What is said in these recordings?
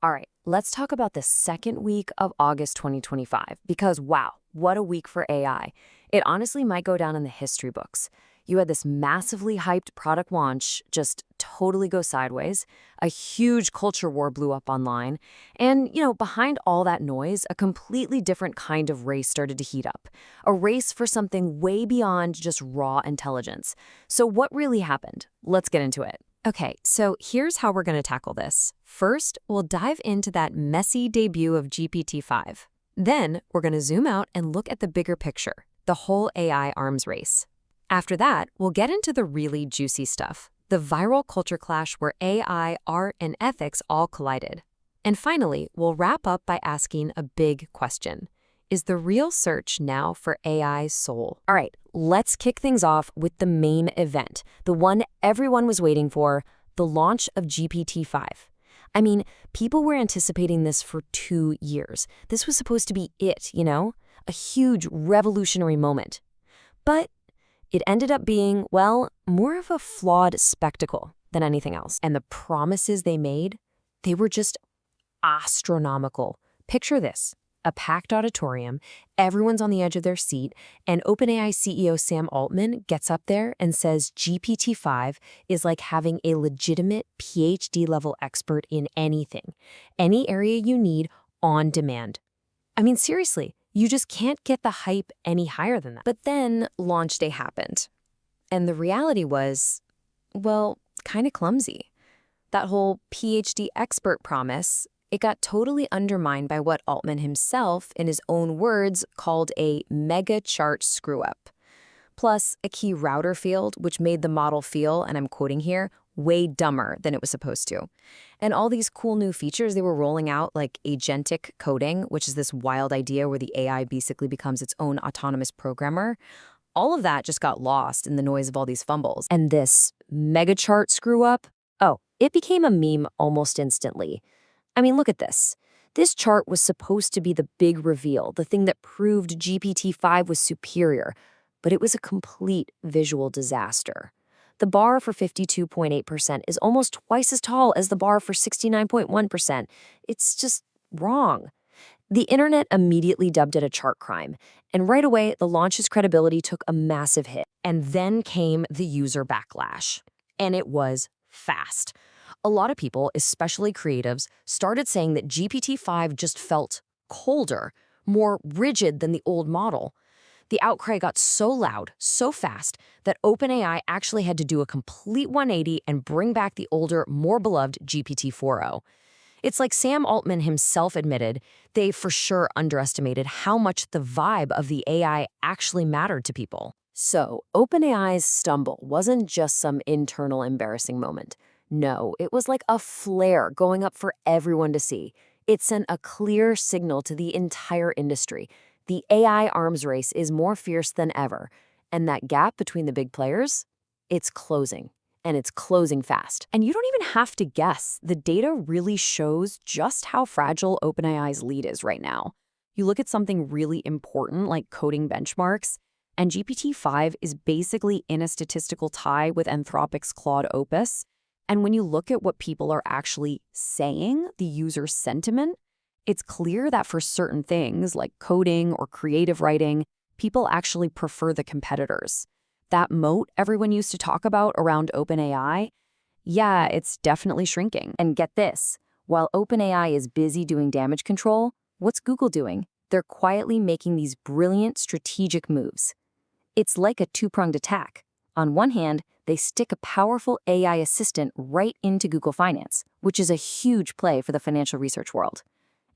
All right, let's talk about the second week of August 2025, because wow, what a week for AI. It honestly might go down in the history books. You had this massively hyped product launch just totally go sideways, a huge culture war blew up online, and, behind all that noise, a completely different kind of race started to heat up. A race for something way beyond just raw intelligence. So what really happened? Let's get into it. Okay, so here's how we're going to tackle this. First, we'll dive into that messy debut of GPT-5. Then, we're going to zoom out and look at the bigger picture, the whole AI arms race. After that, we'll get into the really juicy stuff, the viral culture clash where AI, art, and ethics all collided. And finally, we'll wrap up by asking a big question. Is the real search now for AI's soul? All right, let's kick things off with the main event, the one everyone was waiting for, the launch of GPT-5. I mean, people were anticipating this for 2 years. This was supposed to be it, a huge revolutionary moment. But it ended up being, well, more of a flawed spectacle than anything else. And the promises they made, they were just astronomical. Picture this. A packed auditorium, everyone's on the edge of their seat, and OpenAI CEO Sam Altman gets up there and says GPT-5 is like having a legitimate PhD-level expert in anything, any area you need on demand. I mean, seriously, you just can't get the hype any higher than that. But then launch day happened, and the reality was, well, kind of clumsy. That whole PhD expert promise, it got totally undermined by what Altman himself, in his own words, called a mega chart screw-up. Plus, a key router field, which made the model feel, and I'm quoting here, way dumber than it was supposed to. And all these cool new features they were rolling out, like agentic coding, which is this wild idea where the AI basically becomes its own autonomous programmer, all of that just got lost in the noise of all these fumbles. And this mega chart screw-up, it became a meme almost instantly. I mean, look at this. This chart was supposed to be the big reveal, the thing that proved GPT-5 was superior, but it was a complete visual disaster. The bar for 52.8% is almost twice as tall as the bar for 69.1%. It's just wrong. The internet immediately dubbed it a chart crime, and right away, the launch's credibility took a massive hit. And then came the user backlash. And it was fast. A lot of people, especially creatives, started saying that GPT-5 just felt colder, more rigid than the old model. The outcry got so loud, so fast, that OpenAI actually had to do a complete 180 and bring back the older, more beloved GPT-4o. It's like Sam Altman himself admitted they for sure underestimated how much the vibe of the AI actually mattered to people. So, OpenAI's stumble wasn't just some internal embarrassing moment. No, it was like a flare going up for everyone to see. It sent a clear signal to the entire industry. The AI arms race is more fierce than ever. And that gap between the big players, it's closing. And it's closing fast. And you don't even have to guess. The data really shows just how fragile OpenAI's lead is right now. You look at something really important like coding benchmarks, and GPT-5 is basically in a statistical tie with Anthropic's Claude Opus. And when you look at what people are actually saying, the user sentiment, it's clear that for certain things like coding or creative writing, people actually prefer the competitors. That moat everyone used to talk about around OpenAI, yeah, it's definitely shrinking. And get this, while OpenAI is busy doing damage control, what's Google doing? They're quietly making these brilliant strategic moves. It's like a two-pronged attack. On one hand, they stick a powerful AI assistant right into Google Finance, which is a huge play for the financial research world.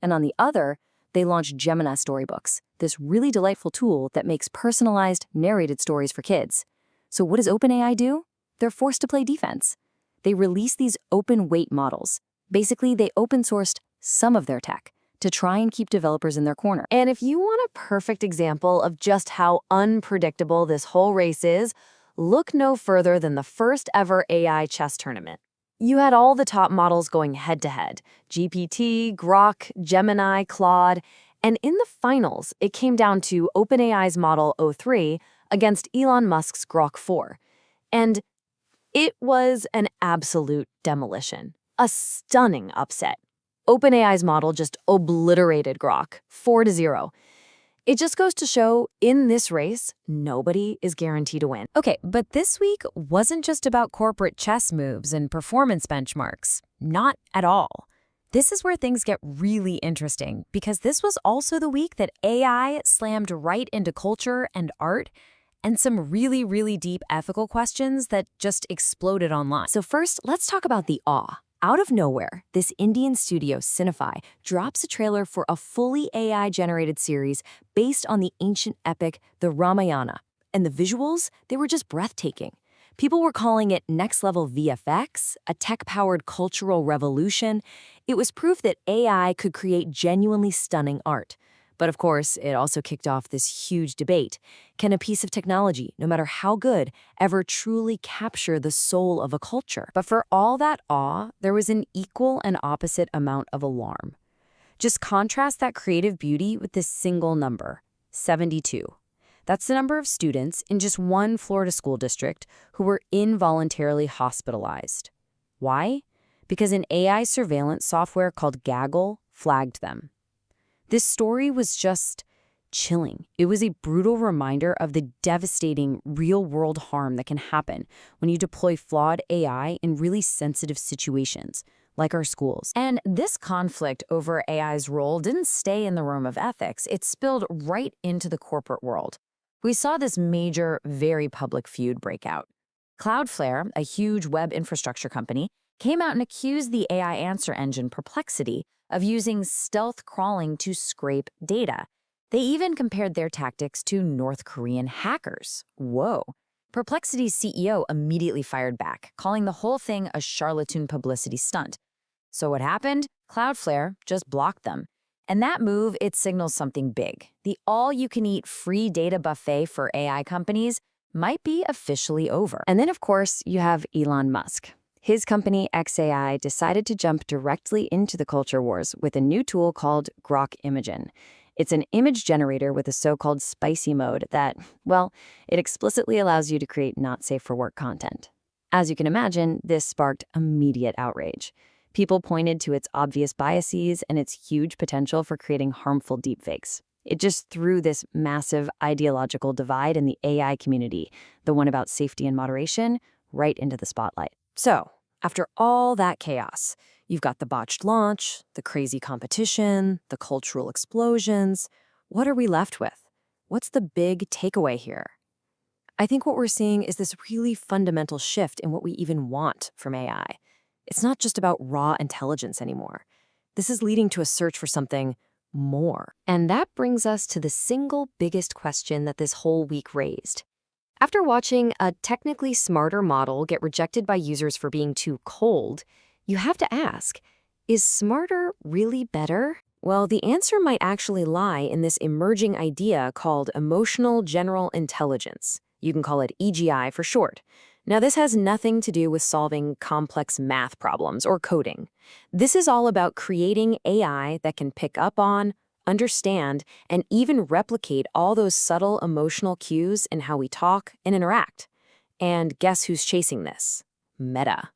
And on the other, they launch Gemini Storybooks, this really delightful tool that makes personalized, narrated stories for kids. So what does OpenAI do? They're forced to play defense. They release these open-weight models. Basically, they open-sourced some of their tech to try and keep developers in their corner. And if you want a perfect example of just how unpredictable this whole race is, look no further than the first ever AI chess tournament. You had all the top models going head-to-head, GPT, Grok, Gemini, Claude, and in the finals, it came down to OpenAI's model o3 against Elon Musk's Grok 4. And it was an absolute demolition, a stunning upset. OpenAI's model just obliterated Grok, 4-0. It just goes to show, in this race, nobody is guaranteed to win. Okay, but this week wasn't just about corporate chess moves and performance benchmarks. Not at all. This is where things get really interesting, because this was also the week that AI slammed right into culture and art and some really, really deep ethical questions that just exploded online. So first, let's talk about the awe. Out of nowhere, this Indian studio, Cinefy, drops a trailer for a fully AI-generated series based on the ancient epic, the Ramayana. And the visuals, they were just breathtaking. People were calling it next-level VFX, a tech-powered cultural revolution. It was proof that AI could create genuinely stunning art. But of course, it also kicked off this huge debate. Can a piece of technology, no matter how good, ever truly capture the soul of a culture? But for all that awe, there was an equal and opposite amount of alarm. Just contrast that creative beauty with this single number, 72. That's the number of students in just one Florida school district who were involuntarily hospitalized. Why? Because an AI surveillance software called Gaggle flagged them. This story was just chilling. It was a brutal reminder of the devastating real-world harm that can happen when you deploy flawed AI in really sensitive situations, like our schools. And this conflict over AI's role didn't stay in the realm of ethics. It spilled right into the corporate world. We saw this major, very public feud break out. Cloudflare, a huge web infrastructure company, came out and accused the AI answer engine Perplexity of using stealth crawling to scrape data. They even compared their tactics to North Korean hackers. Whoa. Perplexity's CEO immediately fired back, calling the whole thing a charlatan publicity stunt. So what happened? Cloudflare just blocked them. And that move, it signals something big. The all-you-can-eat free data buffet for AI companies might be officially over. And then, of course, you have Elon Musk. His company, xAI, decided to jump directly into the culture wars with a new tool called Grok Imagen. It's an image generator with a so-called spicy mode that, well, it explicitly allows you to create not-safe-for-work content. As you can imagine, this sparked immediate outrage. People pointed to its obvious biases and its huge potential for creating harmful deepfakes. It just threw this massive ideological divide in the AI community, the one about safety and moderation, right into the spotlight. So, after all that chaos, you've got the botched launch, the crazy competition, the cultural explosions. What are we left with? What's the big takeaway here? I think what we're seeing is this really fundamental shift in what we even want from AI. It's not just about raw intelligence anymore. This is leading to a search for something more. And that brings us to the single biggest question that this whole week raised. After watching a technically smarter model get rejected by users for being too cold, you have to ask, is smarter really better? Well, the answer might actually lie in this emerging idea called emotional general intelligence. You can call it EGI for short. Now, this has nothing to do with solving complex math problems or coding. This is all about creating AI that can pick up on, understand, and even replicate all those subtle emotional cues in how we talk and interact. And guess who's chasing this? Meta.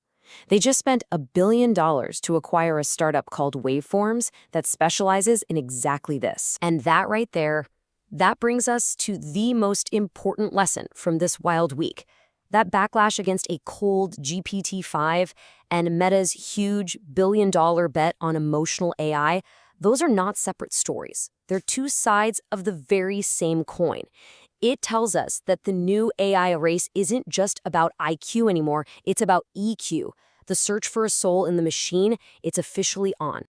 They just spent $1 billion to acquire a startup called Waveforms that specializes in exactly this. And that right there, that brings us to the most important lesson from this wild week. That backlash against a cold GPT-5 and Meta's huge $1 billion bet on emotional AI, those are not separate stories. They're two sides of the very same coin. It tells us that the new AI race isn't just about IQ anymore, it's about EQ. The search for a soul in the machine, it's officially on.